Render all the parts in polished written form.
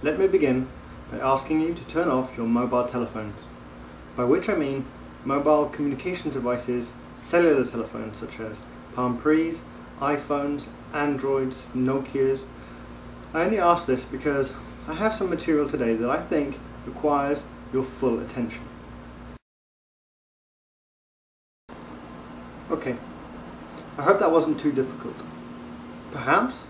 Let me begin by asking you to turn off your mobile telephones, by which I mean mobile communication devices, cellular telephones such as Palm Pres, iPhones, Androids, Nokias. I only ask this because I have some material today that I think requires your full attention. Okay, I hope that wasn't too difficult. Perhaps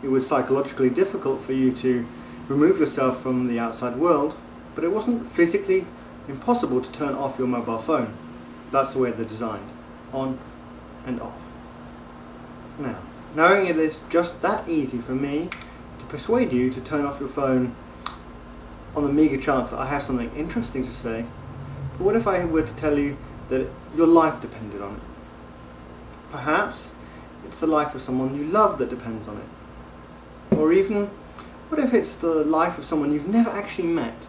it was psychologically difficult for you to remove yourself from the outside world, but it wasn't physically impossible to turn off your mobile phone. That's the way they're designed, on and off. Now, knowing it is just that easy for me to persuade you to turn off your phone on the meagre chance that I have something interesting to say, but what if I were to tell you that your life depended on it? Perhaps it's the life of someone you love that depends on it. Or even, what if it's the life of someone you've never actually met,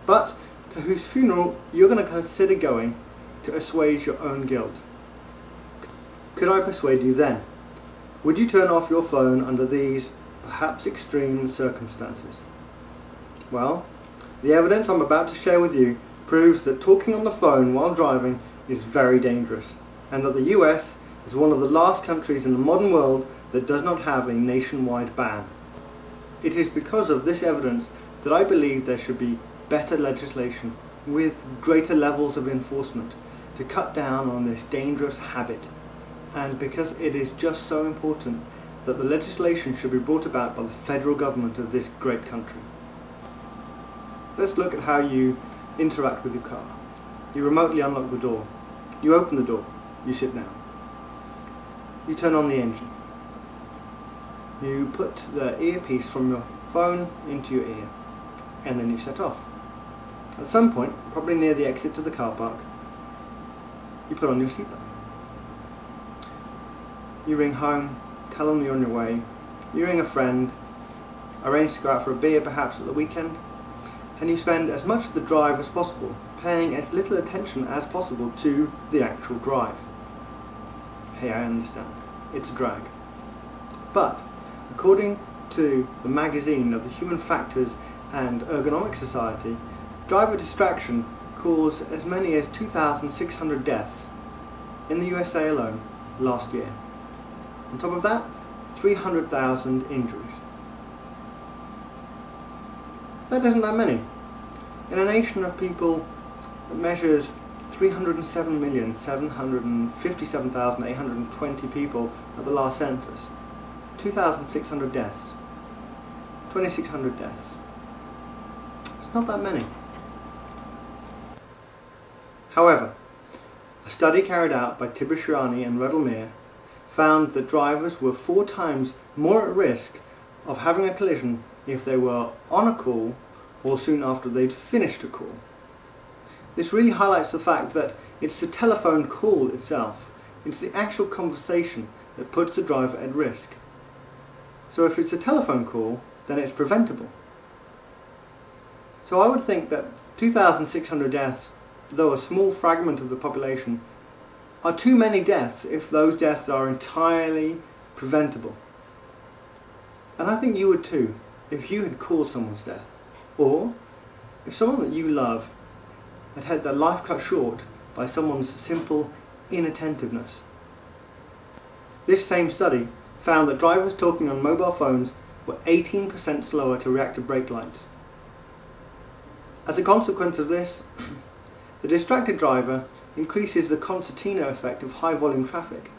but to whose funeral you're going to consider going to assuage your own guilt? Could I persuade you then? Would you turn off your phone under these, perhaps extreme circumstances? Well, the evidence I'm about to share with you proves that talking on the phone while driving is very dangerous, and that the US is one of the last countries in the modern world that does not have a nationwide ban. It is because of this evidence that I believe there should be better legislation with greater levels of enforcement to cut down on this dangerous habit, and because it is just so important that the legislation should be brought about by the federal government of this great country. Let's look at how you interact with your car. You remotely unlock the door. You open the door. You sit down. You turn on the engine. You put the earpiece from your phone into your ear, and then you set off. At some point, probably near the exit to the car park, you put on your seatbelt. You ring home, tell them you're on your way. You ring a friend, arrange to go out for a beer perhaps at the weekend, and you spend as much of the drive as possible paying as little attention as possible to the actual drive. Hey, I understand. It's a drag. But, according to the magazine of the Human Factors and Ergonomic Society, driver distraction caused as many as 2,600 deaths in the USA alone last year. On top of that, 300,000 injuries. That isn't that many. In a nation of people that measures 307,757,820 people at the last census, 2,600 deaths, 2,600 deaths. It's not that many. However, a study carried out by Tibishirani and Redl-Mir found that drivers were 4 times more at risk of having a collision if they were on a call or soon after they'd finished a call. This really highlights the fact that it's the telephone call itself, it's the actual conversation that puts the driver at risk. So if it's a telephone call, then it's preventable. So I would think that 2,600 deaths, though a small fragment of the population, are too many deaths if those deaths are entirely preventable. And I think you would too, if you had caused someone's death. Or if someone that you love had had their life cut short by someone's simple inattentiveness. This same study found that drivers talking on mobile phones were 18% slower to react to brake lights. As a consequence of this, the distracted driver increases the concertina effect of high volume traffic,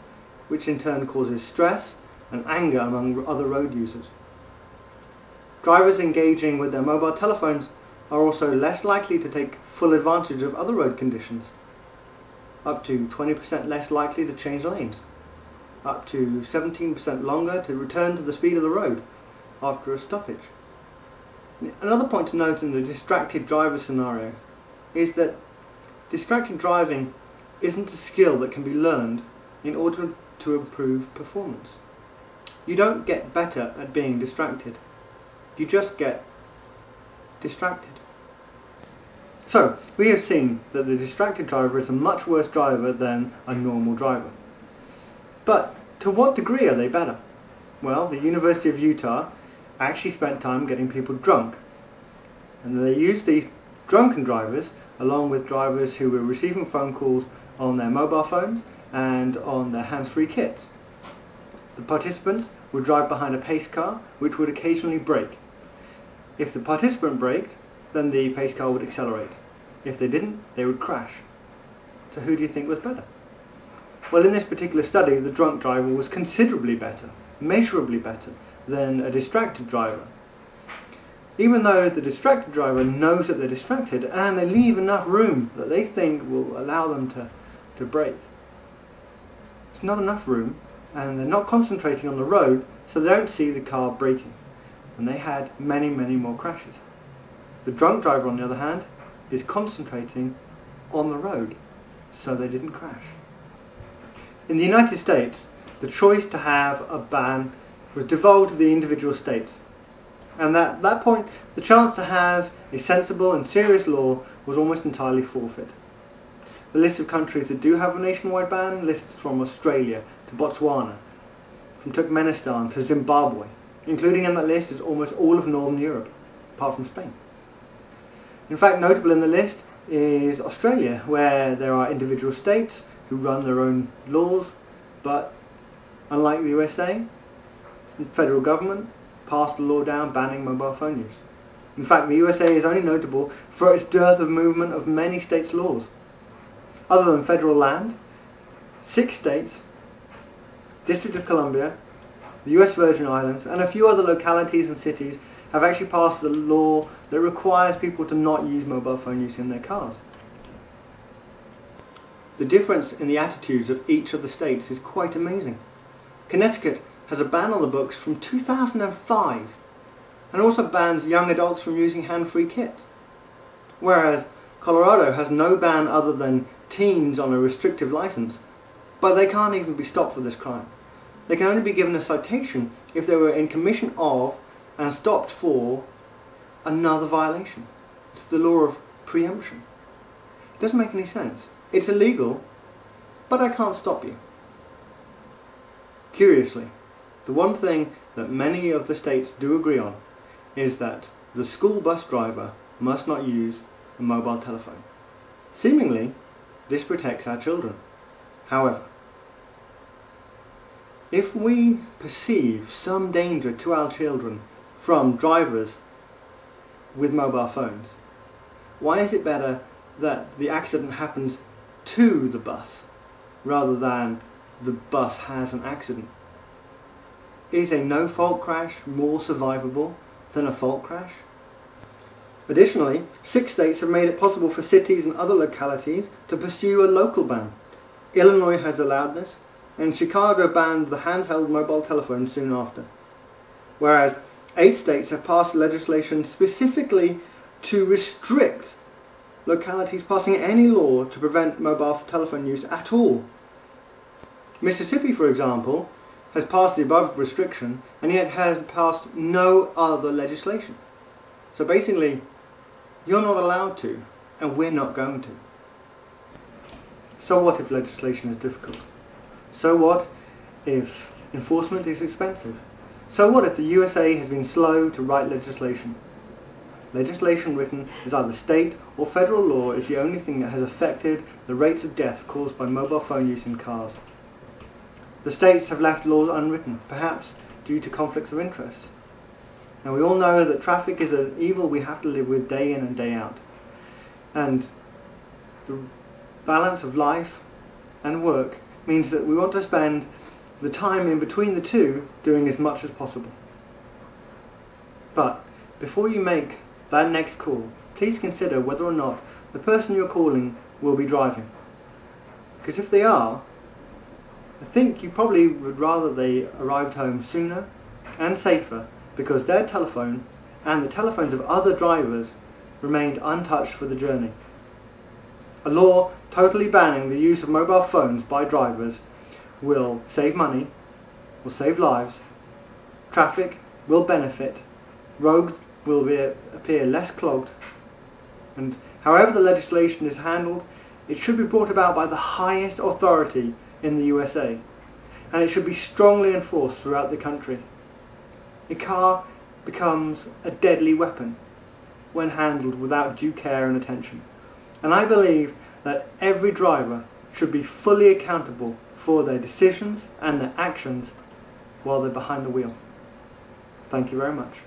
which in turn causes stress and anger among other road users. Drivers engaging with their mobile telephones are also less likely to take full advantage of other road conditions, up to 20% less likely to change lanes, up to 17% longer to return to the speed of the road after a stoppage. Another point to note in the distracted driver scenario is that distracted driving isn't a skill that can be learned in order to improve performance. You don't get better at being distracted. You just get distracted. So, we have seen that the distracted driver is a much worse driver than a normal driver. But to what degree are they better? Well, the University of Utah actually spent time getting people drunk And they used these drunken drivers along with drivers who were receiving phone calls on their mobile phones and on their hands-free kits. The participants would drive behind a pace car which would occasionally brake. If the participant braked, then the pace car would accelerate. If they didn't, they would crash. So who do you think was better? Well, in this particular study, the drunk driver was considerably better, measurably better, than a distracted driver. Even though the distracted driver knows that they're distracted and they leave enough room that they think will allow them to brake. It's not enough room, and they're not concentrating on the road, so they don't see the car braking. And they had many, many more crashes. The drunk driver, on the other hand, is concentrating on the road, so they didn't crash. In the United States, the choice to have a ban was devolved to the individual states. And at that point, the chance to have a sensible and serious law was almost entirely forfeit. The list of countries that do have a nationwide ban lists from Australia to Botswana, from Turkmenistan to Zimbabwe. Including in that list is almost all of Northern Europe, apart from Spain. In fact, notable in the list is Australia, where there are individual states who run their own laws, but unlike the USA, the federal government passed a law down banning mobile phone use. In fact, the USA is only notable for its dearth of movement of many states' laws. Other than federal land, 6 states, District of Columbia, the US Virgin Islands, and a few other localities and cities have actually passed a law that requires people to not use mobile phone use in their cars. The difference in the attitudes of each of the states is quite amazing. Connecticut has a ban on the books from 2005 and also bans young adults from using hand-free kits. Whereas Colorado has no ban other than teens on a restrictive license, but they can't even be stopped for this crime. They can only be given a citation if they were in commission of and stopped for another violation. It's the law of preemption. It doesn't make any sense. It's illegal, but I can't stop you. Curiously, the one thing that many of the states do agree on is that the school bus driver must not use a mobile telephone. Seemingly, this protects our children. However, if we perceive some danger to our children from drivers with mobile phones, why is it better that the accident happens to the bus rather than the bus has an accident? Is a no-fault crash more survivable than a fault crash? Additionally, 6 states have made it possible for cities and other localities to pursue a local ban. Illinois has allowed this, and Chicago banned the handheld mobile telephone soon after. Whereas 8 states have passed legislation specifically to restrict localities passing any law to prevent mobile telephone use at all. Mississippi, for example, has passed the above restriction and yet has passed no other legislation. So basically, you're not allowed to, and we're not going to. So what if legislation is difficult? So what if enforcement is expensive? So what if the USA has been slow to write legislation? Legislation written as either state or federal law is the only thing that has affected the rates of death caused by mobile phone use in cars. The states have left laws unwritten, perhaps due to conflicts of interest. Now we all know that traffic is an evil we have to live with day in and day out. And the balance of life and work means that we want to spend the time in between the two doing as much as possible. But before you make that next call, please consider whether or not the person you're calling will be driving. Because if they are, I think you probably would rather they arrived home sooner and safer because their telephone and the telephones of other drivers remained untouched for the journey. A law totally banning the use of mobile phones by drivers will save money, will save lives, traffic will benefit, roads will appear less clogged, and however the legislation is handled, it should be brought about by the highest authority in the USA, and it should be strongly enforced throughout the country. A car becomes a deadly weapon when handled without due care and attention. And I believe that every driver should be fully accountable for their decisions and their actions while they're behind the wheel. Thank you very much.